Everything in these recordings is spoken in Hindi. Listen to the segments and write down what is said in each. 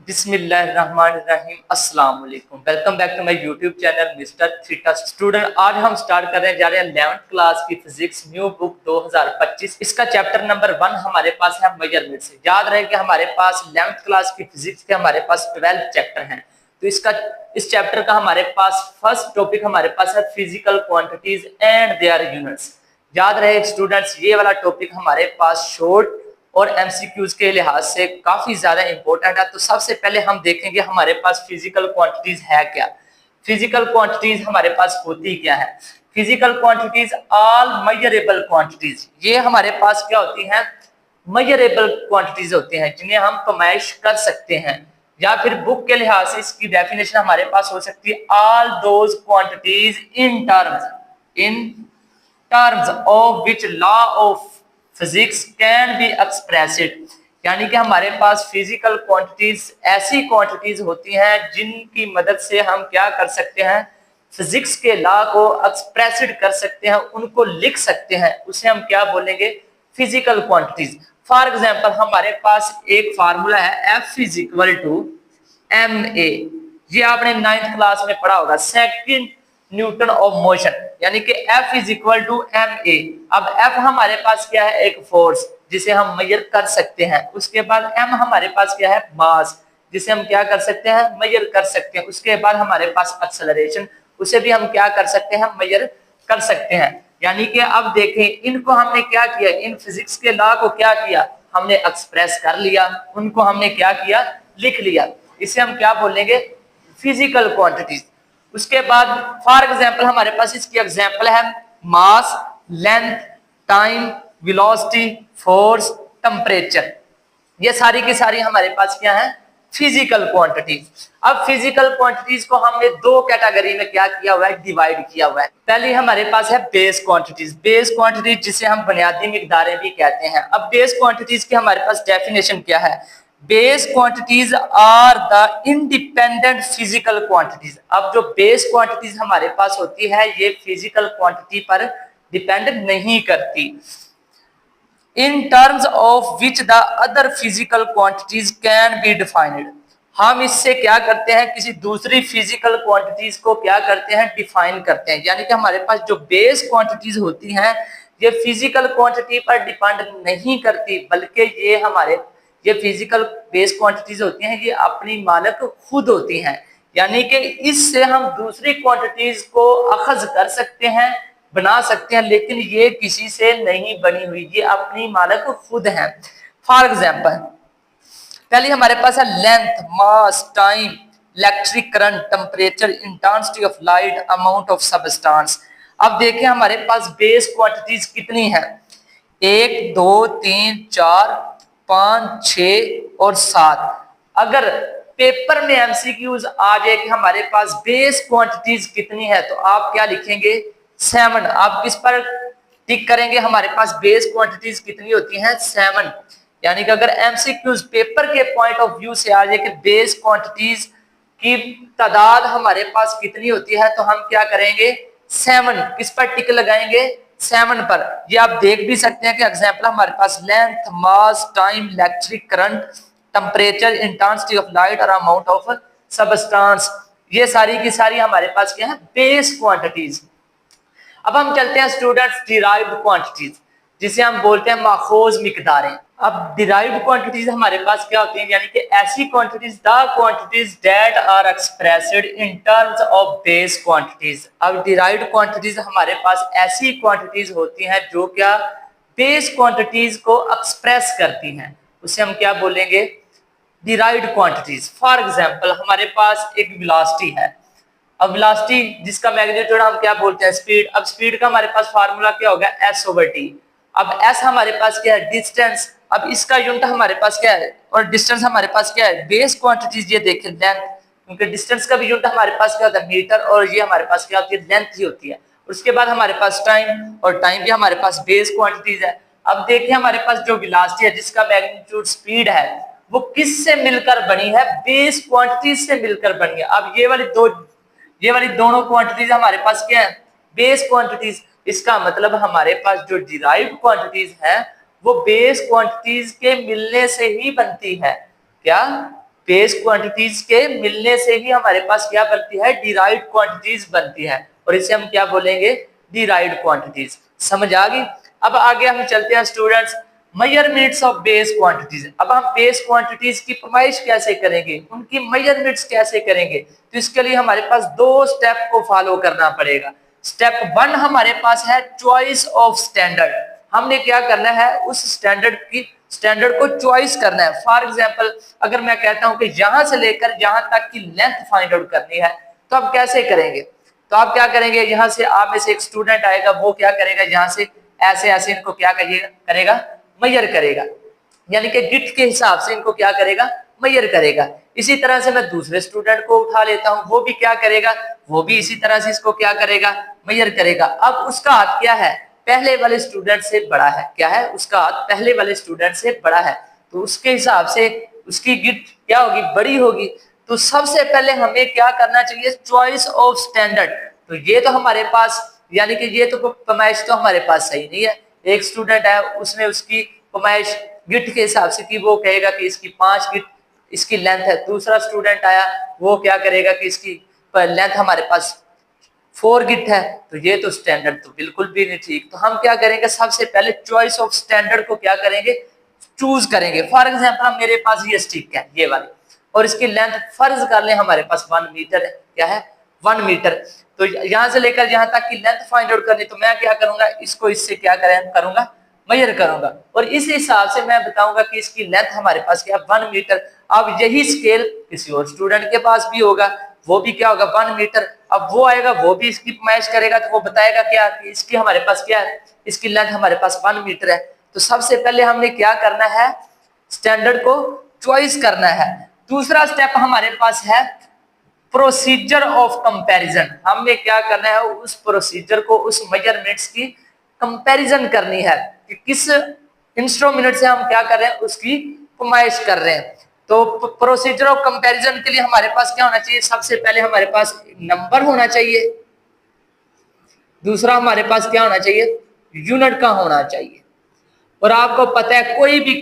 बिस्मिल्लाहिर्रहमानिर्रहीम अस्सलाम वालेकुम। Welcome back to my YouTube channel mister theta student. आज हम स्टार्ट कर रहे जा रहे हैं 11th क्लास की फिजिक्स न्यू बुक 2025। इसका चैप्टर नंबर 1 हमारे पास है मेजरमेंट्स। याद रहे कि हमारे पास 11th क्लास की फिजिक्स के हमारे पास 12 चैप्टर हैं, तो इस चैप्टर का हमारे पास फर्स्ट टॉपिक हमारे पास है physical quantities and their units. याद रहे स्टूडेंट्स, ये वाला टॉपिक हमारे पास शॉर्ट और एमसीक्यूज के लिहाज से काफी ज्यादा इंपॉर्टेंट है। तो सबसे पहले हम देखेंगे हमारे पास फिजिकल क्वांटिटीज है क्या। फिजिकल क्वांटिटीज हमारे पास होती क्या है। Physical quantities all measurable quantities, ये हमारे पास क्या होती हैं, मेजरेबल क्वांटिटीज होती हैं जिन्हें हम पैमाइश कर सकते हैं। या फिर बुक के लिहाज से इसकी डेफिनेशन हमारे पास हो सकती है all those quantities in terms of which law of physics can be expressed. यानी कि हमारे पास फिजिकल क्वांटिटीज ऐसी क्वांटिटीज होती हैं जिनकी मदद से हम क्या कर सकते हैं, फिजिक्स के लॉ को एक्सप्रेस्ड कर सकते हैं, उनको लिख सकते हैं। उसे हम क्या बोलेंगे, फिजिकल क्वांटिटीज। फॉर एग्जांपल हमारे पास एक फार्मूला है F is equal to ma। ये आपने 9th क्लास में पढ़ा होगा, सेकंड न्यूटन ऑफ मोशन, यानी कि F is equal to ma। अब F हमारे पास क्या है, एक फोर्स जिसे हम मेजर कर सकते हैं। उसके बाद m हमारे पास क्या है, मास, जिसे हम क्या कर सकते हैं, मेजर कर सकते हैं। उसके बाद हमारे पास एक्सेलरेशन, उसे भी हम क्या कर सकते हैं, मेजर कर सकते हैं। यानी कि अब देखें, इनको हमने क्या किया, इन फिजिक्स के लॉ को क्या किया, हमने एक्सप्रेस कर लिया, उनको हमने क्या किया, लिख लिया। इसे हम क्या बोलेंगे, फिजिकल क्वांटिटीज। उसके बाद फॉर एग्जांपल हमारे पास इसकी एग्जांपल है mass, length, time, velocity, force, temperature. ये सारी की सारी हमारे पास क्या है, फिजिकल क्वांटिटीज। अब फिजिकल क्वांटिटीज को हमने दो कैटेगरी में क्या किया हुआ है, डिवाइड किया हुआ है। पहली हमारे पास है बेस क्वांटिटीज। बेस क्वांटिटीज जिसे हम बुनियादी मिकदारें भी कहते हैं। अब बेस क्वांटिटीज की हमारे पास डेफिनेशन क्या है, base quantities are the independent physical quantities. अब जो बेस क्वांटिटीज हमारे पास होती है, ये फिजिकल क्वांटिटी पर डिपेंड नहीं करती। इन terms of which the other physical quantities can be defined. हम इससे क्या करते हैं, किसी दूसरी फिजिकल क्वांटिटीज को क्या करते हैं, डिफाइन करते हैं। यानी कि हमारे पास जो बेस क्वांटिटीज होती हैं, ये फिजिकल क्वांटिटी पर डिपेंड नहीं करती, बल्कि ये फिजिकल बेस क्वांटिटीज होती हैं, ये अपनी मालिक खुद होती हैं। यानी कि इससे हम दूसरी क्वांटिटीज को अखज कर सकते हैं, बना सकते हैं, लेकिन ये किसी से नहीं बनी हुई, ये अपनी मालिक खुद हैं। फॉर एग्जांपल पहले हमारे पास है length, mass, time, electric current, temperature, intensity of light, amount of substance. अब देखें हमारे पास बेस क्वांटिटीज कितनी है, 1 2 3 4 5 6 और 7। अगर पेपर में एमसीक्यूज आ जाए कि हमारे पास बेस क्वांटिटीज कितनी है, तो आप क्या लिखेंगे, 7। आप किस पर टिक करेंगे, हमारे पास बेस क्वांटिटीज कितनी होती हैं, 7। यानी कि अगर एमसीक्यूज पेपर के पॉइंट ऑफ व्यू से आ जाए कि बेस क्वांटिटीज की तादाद हमारे पास कितनी होती है, तो हम क्या करेंगे, 7। किस पर टिक लगाएंगे, 7 पर। ये आप देख भी सकते हैं कि एग्जांपल हमारे पास length, mass, time, electric current, temperature, intensity of light और अमाउंट ऑफ सबस्टेंस, ये सारी की सारी हमारे पास क्या है, बेस क्वांटिटीज। अब हम चलते हैं स्टूडेंट्स डिराइव्ड क्वांटिटीज, जिसे हम बोलते हैं माखूज मिकदारें। अब डिराइव्ड क्वांटिटीज हमारे पास क्या होती हैं, यानी कि ऐसी quantities, the quantities that are expressed in terms of base quantities. अब डिराइव्ड क्वांटिटीज हमारे पास ऐसी क्वांटिटीज होती हैं जो क्या बेस क्वांटिटीज को एक्सप्रेस करती हैं, उसे हम क्या बोलेंगे, डिराइव्ड क्वांटिटीज। फॉर एग्जांपल हमारे पास एक वेलोसिटी है। अब वेलोसिटी जिसका मैग्नीट्यूड हम क्या बोलते हैं, स्पीड। अब स्पीड का हमारे पास फार्मूला क्या होगा, s/t। अब s हमारे पास क्या है, डिस्टेंस। अब इसका यूनिट हमारे पास क्या है, और डिस्टेंस हमारे पास क्या है, बेस क्वांटिटीज। ये देखें लेंथ, क्योंकि डिस्टेंस का भी यूनिट हमारे पास क्या होता है, मीटर, और ये हमारे पास क्या होती है, लेंथ ही होती है। उसके बाद हमारे पास टाइम, और टाइम भी हमारे पास बेस क्वांटिटीज है। अब देखिए हमारे पास जो वेलोसिटी है, जिसका मैग्नीट्यूड स्पीड है, वो किससे मिलकर बनी है, बेस क्वांटिटीज से मिलकर बनी है। अब ये वाली दोनों क्वांटिटीज हमारे पास क्या है, बेस क्वांटिटीज। इसका मतलब हमारे पास जो डिराइव्ड क्वांटिटीज है, वो बेस क्वांटिटीज के मिलने से ही बनती है। क्या बेस क्वांटिटीज के मिलने से ही हमारे पास क्या बनती है, डिराइव्ड क्वांटिटीज बनती है, और इसे हम क्या बोलेंगे, डिराइव्ड क्वांटिटीज। समझ आ गई। अब आगे हम चलते हैं students, measurements of base quantities. अब हम बेस क्वांटिटीज की पैमाइश कैसे करेंगे, उनकी मेजरमेंट्स कैसे करेंगे, तो इसके लिए हमारे पास दो स्टेप को फॉलो करना पड़ेगा। स्टेप 1 हमारे पास है चॉइस ऑफ स्टैंडर्ड। हमने क्या करना है, उस स्टैंडर्ड को चॉइस करना है। फॉर एग्जांपल अगर मैं कहता हूं कि यहां से लेकर यहां तक की लेंथ फाइंड आउट करनी है, तो आप कैसे करेंगे, तो आप क्या करेंगे, यहां से आप में से एक स्टूडेंट आएगा, वो क्या करेगा, यहां से ऐसे ऐसे इनको क्या करेगा, मेजर करेगा, यानी कि गिट के हिसाब से इनको क्या करेगा, मेजर करेगा। इसी तरह से मैं दूसरे स्टूडेंट को उठा लेता हूं, वो भी क्या करेगा, वो भी इसी तरह से इसको क्या करेगा, मेजर करेगा। अब उसका हाथ क्या है, पहले वाले स्टूडेंट से बड़ा है, क्या है, उसका हाथ पहले वाले स्टूडेंट से बड़ा है, तो उसके हिसाब से उसकी गिट क्या होगी, बड़ी होगी। तो सबसे पहले हमें क्या करना चाहिए, चॉइस ऑफ स्टैंडर्ड। तो ये तो हमारे पास, यानी कि ये तो पैमाइश तो हमारे पास सही नहीं है। एक स्टूडेंट है, उसने उसकी पैमाइश गिट के हिसाब से की, वो कहेगा कि इसकी 5 गिट इसकी लेंथ है। दूसरा स्टूडेंट आया, वो क्या करेगा कि इसकी लेंथ हमारे पास 4 गिट है, तो ये तो स्टैंडर्ड तो बिल्कुल भी नहीं ठीक। तो हम क्या करेंगे, सबसे पहले चॉइस ऑफ स्टैंडर्ड को क्या करेंगे, चूज करेंगे। फॉर एग्जांपल मेरे पास ये स्टिक है, ये वाली, और इसकी लेंथ फर्ज कर ले हमारे पास 1 मीटर है, क्या है, 1 मीटर। तो यहां से लेकर यहां तक की लेंथ फाइंड आउट करनी, तो मैं क्या करूंगा, इसको इससे क्या करूंगा, मेजर करूंगा, और इस हिसाब से मैं बताऊंगा कि इसकी लेंथ हमारे पास क्या, 1 मीटर। अब यही स्केल किसी और स्टूडेंट के पास भी होगा, वो भी क्या होगा, 1 मीटर। अब वो आएगा, वो भी इसकी पैमाइश करेगा, तो वो बताएगा क्या कि इसकी हमारे पास क्या है, इसकी लेंथ हमारे पास 1 मीटर है। तो सबसे पहले हमने क्या करना है, स्टैंडर्ड को चॉइस करना है। दूसरा स्टेप हमारे पास है प्रोसीजर ऑफ कंपैरिजन। हमने क्या करना है, उस प्रोसीजर को, उस मेजरमेंट्स की कंपैरिजन करनी है कि किस इंस्ट्रूमेंट से हम क्या कर रहे हैं, उसकी पैमाइश कर रहे हैं। तो प्रोसीजर ऑफ कंपैरिजन के लिए हमारे पास क्या होना चाहिए, सबसे पहले हमारे पास नंबर होना चाहिए, दूसरा हमारे पास क्या होना चाहिए, यूनिट का होना चाहिए। और आपको पता है कोई भी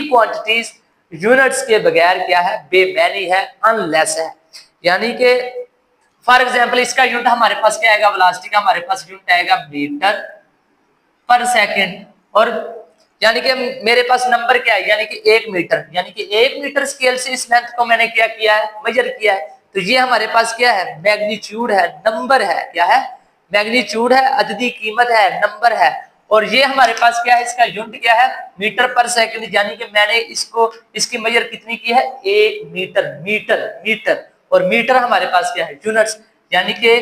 क्वांटिटीज यूनिट्स के बगैर क्या है, बेमानी है, अनलेस है। यानी कि फॉर एग्जांपल इसका यूनिट हमारे पास क्या आएगा, वेलोसिटी का हमारे पास यूनिट आएगा मीटर पर सेकंड, और यानी कि मेरे पास नंबर क्या है, यानी कि 1 मीटर, यानी कि 1 मीटर स्केल से इस लेंथ को मैंने क्या किया है, मेजर किया है। तो ये हमारे पास क्या है, मैग्नीट्यूड है, नंबर है, क्या है, मैग्नीट्यूड है, अददी कीमत है, नंबर है। और ये हमारे पास क्या है, इसका यूनिट क्या है, मीटर पर सेकंड, यानी कि मैंने इसकी मेजर कितनी की है, 1 मीटर, मीटर। और मीटर हमारे पास क्या है, यूनिट्स। यानी कि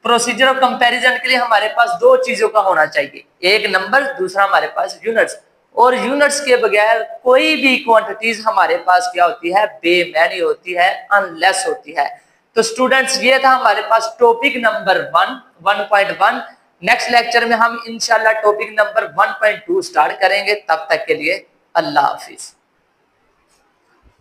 प्रोसीजर ऑफ कंपैरिजन के लिए हमारे पास 2 चीजों का होना चाहिए, एक नंबर, दूसरा हमारे पास यूनिट्स। और यूनिट्स के बगैर कोई भी क्वांटिटीज हमारे पास क्या होती है, बेमानी होती है, अनलेस होती है। तो स्टूडेंट्स ये था हमारे पास टॉपिक नंबर 1 नेक्स्ट लेक्चर में हम इंशाल्लाह टॉपिक नंबर 1.2 स्टार्ट करेंगे। तब तक के लिए अल्लाह हाफिज।